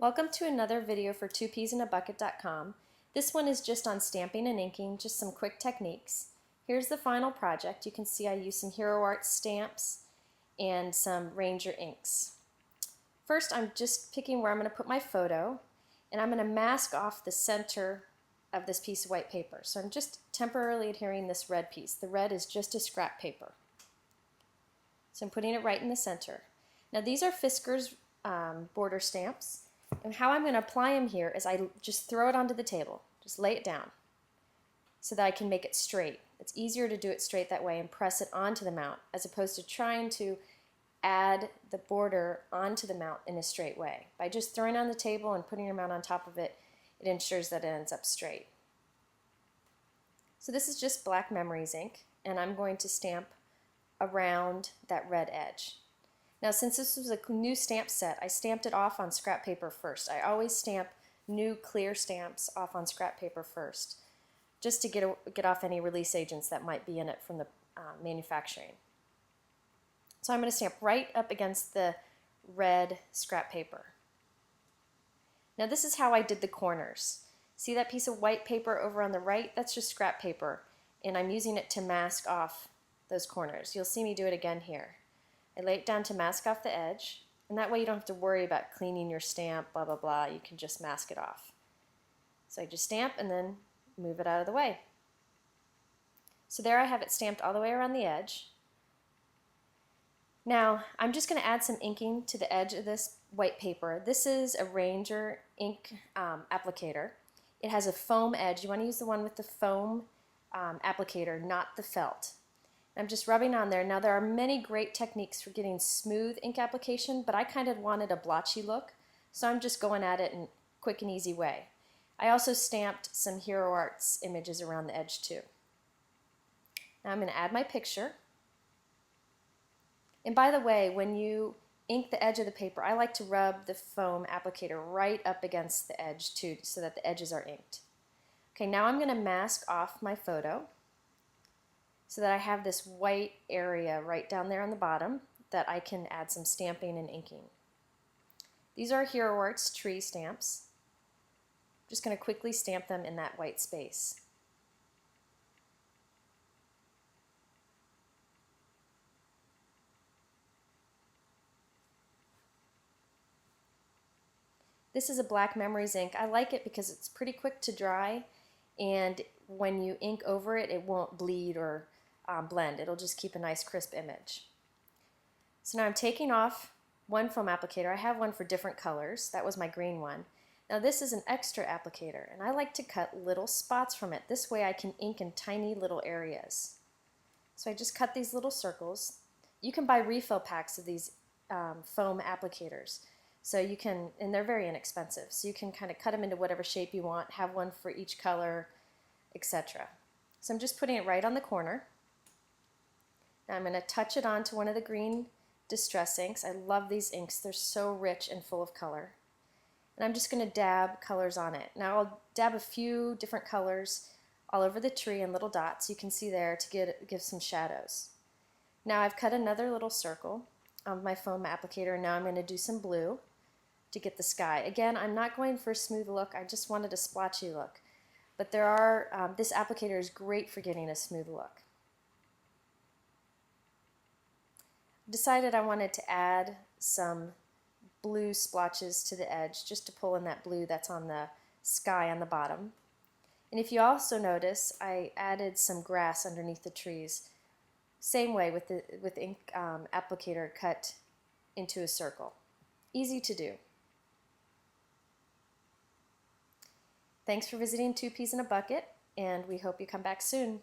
Welcome to another video for 2peasinabucket.com. This one is just on stamping and inking, just some quick techniques. Here's the final project. You can see I used some Hero Art stamps and some Ranger inks. First, I'm just picking where I'm going to put my photo, and I'm going to mask off the center of this piece of white paper. So I'm just temporarily adhering this red piece. The red is just a scrap paper. So I'm putting it right in the center. Now these are Fiskars border stamps. And how I'm going to apply them here is I just throw it onto the table. Just lay it down so that I can make it straight. It's easier to do it straight that way and press it onto the mount as opposed to trying to add the border onto the mount in a straight way. By just throwing it on the table and putting your mount on top of it, it ensures that it ends up straight. So this is just Black Memories ink, and I'm going to stamp around that red edge. Now, since this was a new stamp set, I stamped it off on scrap paper first. I always stamp new clear stamps off on scrap paper first, just to get off any release agents that might be in it from the manufacturing. So I'm going to stamp right up against the red scrap paper. Now this is how I did the corners. See that piece of white paper over on the right? That's just scrap paper, and I'm using it to mask off those corners. You'll see me do it again here. I lay it down to mask off the edge, and that way you don't have to worry about cleaning your stamp, blah, blah, blah. You can just mask it off. So I just stamp and then move it out of the way. So there I have it stamped all the way around the edge. Now I'm just going to add some inking to the edge of this white paper. This is a Ranger ink applicator. It has a foam edge. You want to use the one with the foam applicator, not the felt. I'm just rubbing on there. Now there are many great techniques for getting smooth ink application, but I kind of wanted a blotchy look, so I'm just going at it in a quick and easy way. I also stamped some Hero Arts images around the edge too. Now I'm going to add my picture. And by the way, when you ink the edge of the paper, I like to rub the foam applicator right up against the edge too, so that the edges are inked. Okay, now I'm going to mask off my photo, so that I have this white area right down there on the bottom that I can add some stamping and inking. These are Hero Arts tree stamps. I'm just going to quickly stamp them in that white space. This is a Black Memories ink. I like it because it's pretty quick to dry, and when you ink over it, it won't bleed or blend. It'll just keep a nice crisp image. So now I'm taking off one foam applicator. I have one for different colors. That was my green one. Now this is an extra applicator, and I like to cut little spots from it. This way I can ink in tiny little areas. So I just cut these little circles. You can buy refill packs of these foam applicators. So you can, and they're very inexpensive, so you can kind of cut them into whatever shape you want, have one for each color, etc. So I'm just putting it right on the corner. Now I'm going to touch it onto one of the green distress inks. I love these inks. They're so rich and full of color. And I'm just going to dab colors on it. Now I'll dab a few different colors all over the tree in little dots. You can see there to give some shadows. Now I've cut another little circle on my foam applicator, and now I'm going to do some blue to get the sky. Again, I'm not going for a smooth look. I just wanted a splotchy look. But there are, this applicator is great for getting a smooth look. Decided I wanted to add some blue splotches to the edge just to pull in that blue that's on the sky on the bottom. And if you also notice, I added some grass underneath the trees. Same way with ink applicator cut into a circle. Easy to do. Thanks for visiting 2 Peas in a Bucket, and we hope you come back soon.